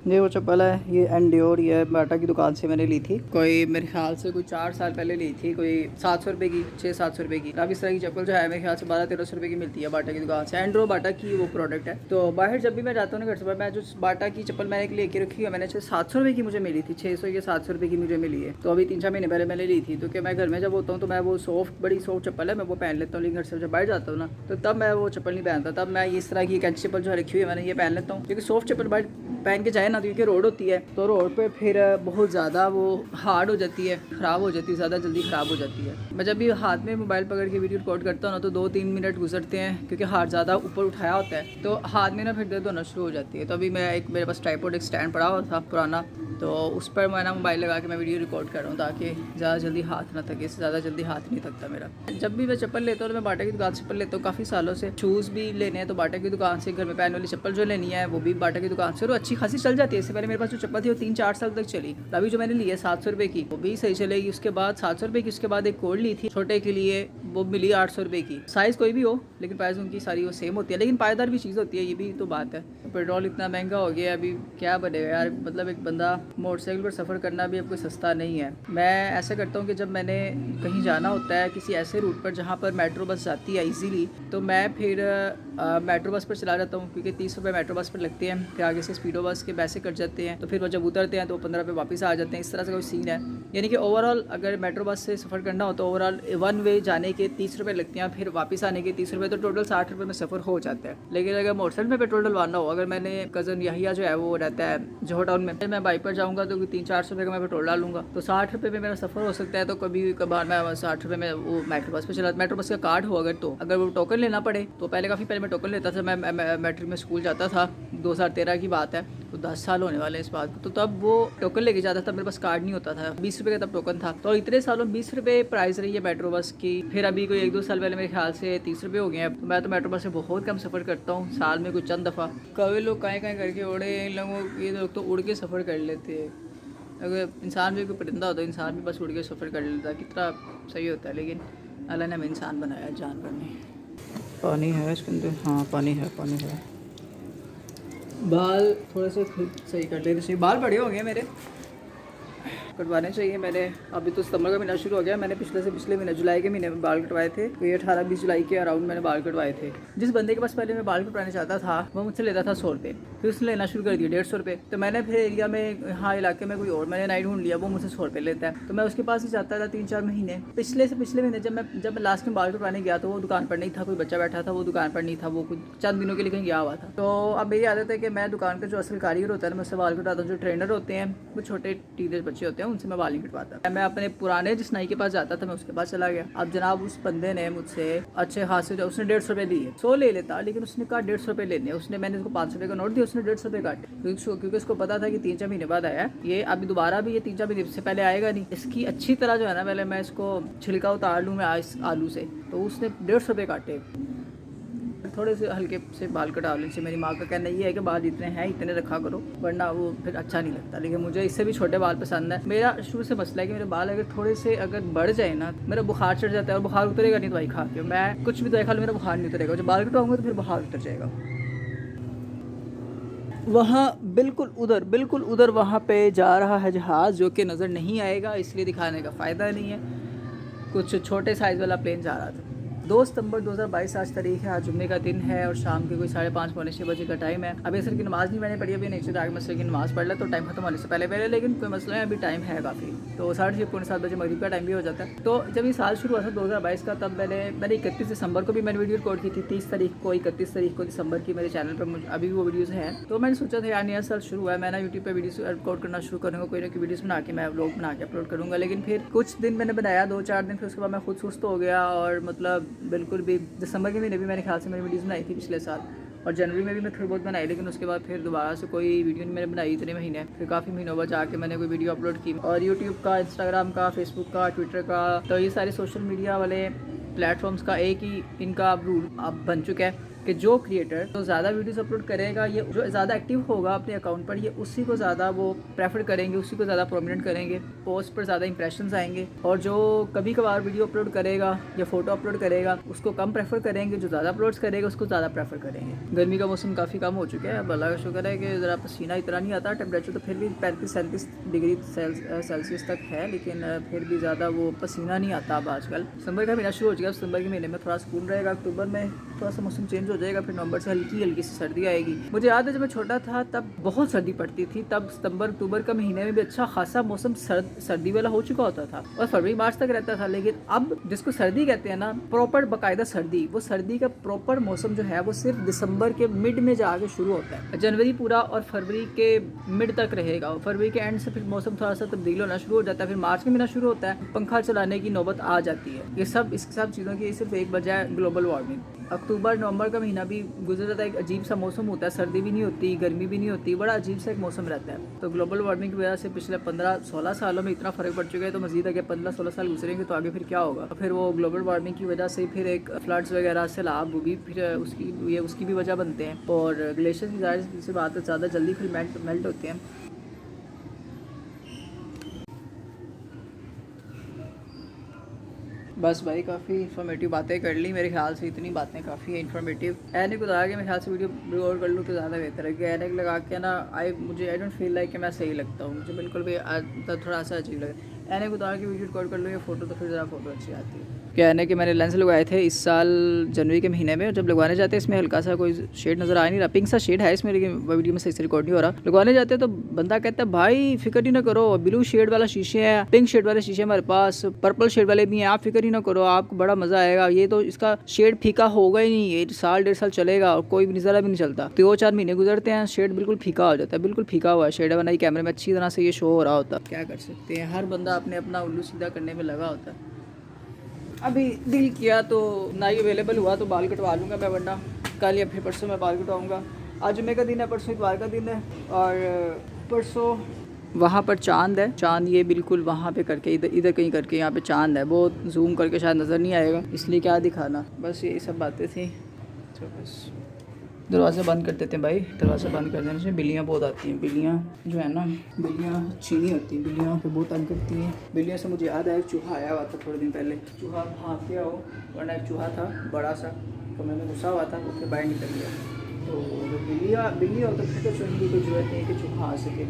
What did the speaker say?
ये वो चप्पल है, ये एंड्योर, ये बाटा की दुकान से मैंने ली थी। कोई मेरे ख्याल से कोई 4 साल पहले ली थी, कोई 700 रुपये की, 600-700 रुपये की। अब इस तरह की चप्पल जो है मेरे ख्याल से 1200-1300 रुपये की मिलती है बाटा की दुकान से। एंड्रो बाटा की वो प्रोडक्ट है। तो बाहर जब भी मैं जाता हूँ ना घर से, मैं जो बाटा की चप्पल मैंने एक लेके रखी है, मैंने 700 रुपये की मुझे मिली थी, 600 या 700 रुपये की मुझे मिली है। तो अभी 3-4 महीने पहले मैंने ली थी। तो क्या मैं घर में जब होता हूँ तो मैं वो सॉफ्ट, बड़ी सॉफ्ट चप्पल है, मैं वो पहन लेता हूँ। लेकिन घर से जब बाहर जाता हूँ ना तो तब मैं वो चप्पल नहीं पहनता। तब मैं इस तरह की एक अच्छी चप्पल जो रखी हुई है मैंने, ये पहन लेता हूँ। क्योंकि सॉफ्ट चप्पल बाहर पहन के जाए ना, तो क्योंकि रोड होती है तो रोड पे फिर बहुत ज़्यादा वो हार्ड हो जाती है, ख़राब हो जाती है, ज़्यादा जल्दी ख़राब हो जाती है। मैं जब भी हाथ में मोबाइल पकड़ के वीडियो रिकॉर्ड करता हूँ ना तो 2-3 मिनट गुजरते हैं, क्योंकि हाथ ज़्यादा ऊपर उठाया होता है तो हाथ में ना फिर दर्द होना शुरू हो जाती है। तो अभी मैं एक, मेरे पास ट्राइपॉड एक स्टैंड पड़ा हुआ था पुराना, तो उस पर मैं ना मोबाइल लगा के मैं वीडियो रिकॉर्ड कर रहा हूँ, ताकि ज़्यादा जल्दी हाथ ना थके। ज़्यादा जल्दी हाथ नहीं थकता मेरा। जब भी मैं चप्पल लेता हूँ तो मैं बाटा की दुकान से चप्पल लेता हूँ काफ़ी सालों से। शूज़ भी लेने हैं तो बाटा की दुकान से, घर में पहनने वाली चप्पल जो लेनी है वो भी बाटा की दुकान से, और अच्छी खासी चल जाती है। इससे पहले मेरे पास जो चप्पल थी वो 3-4 साल तक चली। अभी जो मैंने ली है 700 रुपये की, वो भी सही चलेगी। उसके बाद 700 रुपये की, उसके बाद एक कोड ली थी छोटे के लिए, वो मिली 800 रुपये की। साइज़ कोई भी हो लेकिन प्राइस उनकी सारी वो सेम होती है, लेकिन पायदार भी चीज़ होती है, ये भी तो बात है। पेट्रोल इतना महंगा हो गया अभी, क्या बनेगा यार। मतलब एक बंदा मोटरसाइकिल पर सफ़र करना भी अब कोई सस्ता नहीं है। मैं ऐसा करता हूँ कि जब मैंने कहीं जाना होता है किसी ऐसे रूट पर जहाँ पर मेट्रो बस जाती है ईजीली, तो मैं फिर मेट्रो बस पर चला जाता हूँ, क्योंकि 30 रुपये मेट्रो बस पर लगते हैं। फिर आगे से स्पीडो बस के पैसे कट जाते हैं, तो फिर वो जब उतरते हैं तो 15 रुपये वापस आ जाते हैं। इस तरह से कोई सीन है। यानी कि ओवरऑल अगर मेट्रो बस से सफ़र करना हो तो ओवरऑल वन वे जाने के 30 रुपये लगते हैं, फिर वापस आने के 30 रुपये, तो टोटल 60 रुपये में सफ़र हो जाता है। लेकिन अगर मोटरसाइकिल में पेट्रोल डलवाना हो, अगर मैंने कज़न यहिया जो है वो रहता है जोहर टाउन में, मैं बाइक पर जाऊँगा तो 300-400 रुपये का मैं पेट्रोल डालूंगा, तो 60 रुपये में मेरा सफ़र हो सकता है। तो कभी कभार मैं 60 रुपये में वो मेट्रो बस पर चला, मेट्रो बस का कार्ड हो अगर, तो अगर वो टोकन लेना पड़े तो पहले काफ़ी पहले मैं टोकन लेता था। मैं मैट्रिक में स्कूल जाता था, 2013 की बात है, तो 10 साल होने वाले हैं इस बात को। तो तब वो टोकन लेके जाता था, मेरे पास कार्ड नहीं होता था, 20 रुपये का तब टोकन था। तो इतने सालों 20 रुपये प्राइस रही है मेट्रो बस की। फिर अभी कोई 1-2 साल पहले मेरे ख्याल से 30 रुपये हो गए हैं। तो मैं तो मेट्रो बस से बहुत कम सफ़र करता हूँ, साल में कुछ चंद दफ़ा। कभी लोग कहीं कहीं करके उड़े, इन लोगों ये लोग तो उड़ के सफ़र कर लेते हैं। अगर इंसान भी कोई परिंदा होता है, इंसान भी बस उड़ के सफ़र कर लेता है, कितना सही होता है। लेकिन अल्लाह ने हमें इंसान बनाया, जानवर नहीं। पानी है इसके अंदर, हाँ पानी है, पानी है। बाल थोड़े से खुद सही कर लेते चाहिए, बाल बड़े हो गए मेरे, कटवाने चाहिए। मैंने अभी तो सितंबर का महीना शुरू हो गया, मैंने पिछले महीने जुलाई के महीने में बाल कटवाए थे। तो ये 18-20 जुलाई के अराउंड मैंने बाल कटवाए थे। जिस बंदे के पास पहले मैं बाल कटवाना चाहता था वो मुझसे लेता था 100 रुपये, फिर उसने लेना शुरू कर दिया 150 रुपये। तो मैंने फिर एरिया में, हाँ इलाके में कोई और मैंने नाइट ढूंढ लिया, वो मुझसे 100 रुपये लेता है। तो मैं उसके पास ही जाता था 3-4 महीने। पिछले महीने जब मैं लास्ट में बाल कटवाने गया तो वो दुकान पर नहीं था, कोई बच्चा बैठा था, वो दुकान पर नहीं था, वो कुछ चंद दिनों के लिए कहीं गया हुआ था। तो अब मेरी आदत है कि मैं दुकान का जो असल कारीगर होता है मैं उससे बाल कटवाता हूँ। जो ट्रेनर होते हैं वो छोटे टीनेज बच्चे होते हैं, उनसे मैं बाल नहीं कटवाता। मैं अपने पुराने जिस नाई के पास जाता था मैं उसके पास चला गया। अब जनाब उस बंदे ने मुझसे अच्छे खासे, जो उसने 150 रुपये लिए, 100 ले लेता, लेकिन उसने कहा 150 रुपये लेने। उसने, मैंने उसको 500 रुपये का नोट दिया, उसने 150 रुपये काटे, क्योंकि उसको पता था कि 3-4 महीने बाद आया ये, अभी दोबारा भी ये 3-4 महीने से पहले आएगा नहीं। इसकी अच्छी तरह जो है ना, पहले मैं इसको छिलका उतार लूँ मैं इस आलू से। तो उसने 150 रुपये काटे। थोड़े से हल्के से बाल कटा लेने से, मेरी माँ का कहना ये है कि बाल जितने हैं इतने रखा करो, वरना वो फिर अच्छा नहीं लगता। लेकिन मुझे इससे भी छोटे बाल पसंद है। मेरा शुरू से मसला है कि मेरे बाल अगर थोड़े से अगर बढ़ जाए ना, मेरा बुखार चढ़ जाता है, और बुखार उतरेगा नहीं दवाई खा के। मैं कुछ भी दवाई खा लूँ मेरा बुखार नहीं उतरेगा, जब बाल कटवाऊंगा तो फिर बुखार उतर जाएगा। वहाँ बिल्कुल उधर वहाँ पे जा रहा है जहाज़, जो कि नज़र नहीं आएगा, इसलिए दिखाने का फ़ायदा नहीं है। कुछ छोटे साइज़ वाला प्लेन जा रहा था। 2 सितंबर 2022 आज तारीख है, आज जुम्मे का दिन है और शाम के कोई 5:30-6 बजे का टाइम है। अभी असर की नमाज़ नहीं मैंने पढ़ी, अभी नेक्स्ट आगे मसले की नमाज़ पढ़ ला तो टाइम खत्म होने से पहले, लेकिन कोई मसला है, अभी टाइम है काफ़ी। तो 6:30-7 बजे मगरिब का टाइम भी हो जाता है। तो जब ये साल शुरू हुआ था 2022 का, तब मैंने 31 दिसंबर को भी मैंने वीडियो रिकॉर्ड की थी, 30 तारीख को, 31 तारीख को दिसंबर की मेरे चैनल पर अभी भी वो वीडियोज़ हैं। तो मैंने सोचा था यार नया साल शुरू हुआ है, मैं ना यूट्यूब पर वीडियोज़ रिकॉर्ड करना शुरू करूँगा, कोई ना कोई वीडियोज़ बना के मैं व्लॉग बना के अपलोड करूँगा। लेकिन फिर कुछ दिन मैंने बनाया, 2-4 दिन, फिर उसके बाद मैं खुद सुस्त हो गया, और मतलब बिल्कुल भी दिसंबर के महीने भी मेरे ख्याल से मैंने वीडियोज़ बनाई थी पिछले साल, और जनवरी में भी मैं थोड़ी बहुत बनाई, लेकिन उसके बाद फिर दोबारा से कोई वीडियो नहीं मैंने बनाई इतने महीने। फिर काफ़ी महीनों बाद जाके मैंने कोई वीडियो अपलोड की। और यूट्यूब का, इंस्टाग्राम का, फेसबुक का, ट्विटर का, तो ये सारे सोशल मीडिया वाले प्लेटफॉर्म्स का एक ही इनका रूल अब बन चुका है कि जो क्रिएटर तो ज़्यादा वीडियोस अपलोड करेगा, ये जो ज़्यादा एक्टिव होगा अपने अकाउंट पर, ये उसी को ज़्यादा वो प्रेफर करेंगे, उसी को ज़्यादा प्रोमिनेंट करेंगे, पोस्ट पर ज़्यादा इंप्रेशंस आएंगे। और जो कभी कभार वीडियो अपलोड करेगा या फोटो अपलोड करेगा उसको कम प्रेफर करेंगे, जो ज़्यादा अपलोड्स करेगा उसको ज़्यादा प्रेफर करेंगे। गर्मी का मौसम काफ़ी कम हो चुका है, अब अल्लाह का शुक्र है कि ज़रा पसीना इतना नहीं आता। टेम्परेचर तो फिर भी 35-37 डिग्री सेल्सियस तक है, लेकिन फिर भी ज़्यादा वो पसीना नहीं आता अब आजकल। सितंबर का महीना शुरू हो चुका है, सितंबर के महीने में थोड़ा सुकून रहेगा, अक्टूबर में थोड़ा सा मौसम चेंज हो जाएगा, फिर नवंबर से हल्की हल्की सी सर्दी आएगी। मुझे याद है जब मैं छोटा था तब बहुत सर्दी पड़ती थी, तब सितंबर अक्टूबर का महीने में भी अच्छा खासा मौसम सर्दी वाला हो चुका होता था और फरवरी मार्च तक रहता था। लेकिन अब जिसको सर्दी कहते हैं ना, प्रॉपर बाकायदा सर्दी, वो सर्दी का प्रॉपर मौसम जो है वो सिर्फ दिसंबर के मिड में जाके शुरू होता है। जनवरी पूरा और फरवरी के मिड तक रहेगा, और फरवरी के एंड से फिर मौसम थोड़ा सा तब्दील होना शुरू हो जाता है। फिर मार्च में महीना शुरू होता है, पंखा चलाने की नौबत आ जाती है। ये सब इस सब चीज़ों की सिर्फ एक वजह है, ग्लोबल वार्मिंग। अक्टूबर नवंबर का महीना भी गुजर जाता है, एक अजीब सा मौसम होता है, सर्दी भी नहीं होती, गर्मी भी नहीं होती, बड़ा अजीब सा एक मौसम रहता है। तो ग्लोबल वार्मिंग की वजह से पिछले 15-16 सालों में इतना फ़र्क पड़ चुका है, तो मज़ीद आगे 15-16 साल गुजरेंगे तो आगे फिर क्या होगा। फिर वो ग्लोबल वार्मिंग की वजह से फिर एक फ्लड्स वगैरह सैलाब, वो भी फिर उसकी भी वजह बनते हैं, और ग्लेशियर्स की ज़ाहिर सी बात है ज़्यादा जल्दी फिर मेल्ट होते हैं। बस भाई काफ़ी इन्फॉर्मेटिव बातें कर ली, मेरे ख्याल से इतनी बातें काफ़ी है इन्फॉर्मेटिव। ऐने को लगा कि मेरे ख्याल से वीडियो रिकॉर्ड कर लूँ तो ज़्यादा बेहतर है, कि ऐने लगा के ना आई डोंट फील लाइक कि मैं सही लगता हूँ, मुझे बिल्कुल भी थोड़ा सा अजीब लगा। ऐने को लगा कि वीडियो रिकॉर्ड कर लूँ या फोटो, तो फिर ज़रा फोटो अच्छी आती है। क्या है ना कि मैंने लेंस लगवाए थे इस साल जनवरी के महीने में, और जब लगवाने जाते हैं इसमें हल्का सा कोई शेड नज़र आ नहीं रहा, पिंक सा शेड है इसमें, लेकिन वीडियो में सही से रिकॉर्ड नहीं हो रहा। लगवाने जाते हैं तो बंदा कहता है भाई फिक्र ही ना करो, ब्लू शेड वाला शीशे है, पिंक शेड वाले शीशे हमारे पास, पर्पल शेड वाले भी हैं, आप फिक्र ही ना करो, आपको बड़ा मजा आएगा, ये तो इसका शेड फीका होगा ही नहीं, ये साल 1.5 साल चलेगा और कोई भी नज़ारा भी नहीं चलता। 2-4 महीने गुजरते हैं, शेड बिल्कुल फीका हो जाता है, बिल्कुल फीका हुआ है शेड, वरना कैमरे में अच्छी तरह से ये शो हो रहा होता। क्या कर सकते हैं, हर बंदा अपने अपना उल्लू सीधा करने में लगा होता है। अभी दिल किया तो ना ही अवेलेबल हुआ तो बाल कटवा लूँगा मैं, वरना कल या फिर परसों मैं बाल कटवाऊँगा। आज जुम्मे का दिन है, परसों इतवार का दिन है, और परसों वहाँ पर चांद है, चांद ये बिल्कुल वहाँ पे करके इधर कहीं करके यहाँ पे चांद है, वो जूम करके शायद नज़र नहीं आएगा, इसलिए क्या दिखाना। बस यही सब बातें थी। तो बस दरवाज़ा बंद कर देते हैं भाई, दरवाज़ा बंद कर देने से बिल्लियाँ बहुत आती हैं। बिल्लियाँ जो है ना, बिल्लियाँ अच्छी नहीं होती, बिल्लियाँ तो बहुत तंग करती हैं। बिल्लियों से मुझे याद है एक चूहा आया हुआ था थोड़े दिन पहले, चूहा भाग गया हो, वरना एक चूहा था बड़ा सा, तो मैंने गुस्सा हुआ था, उसके बाहर निकल गया। तो बिल्ली हो तो फिर तो चुनने की कोई जरूरत नहीं है कि चूहा आ सके।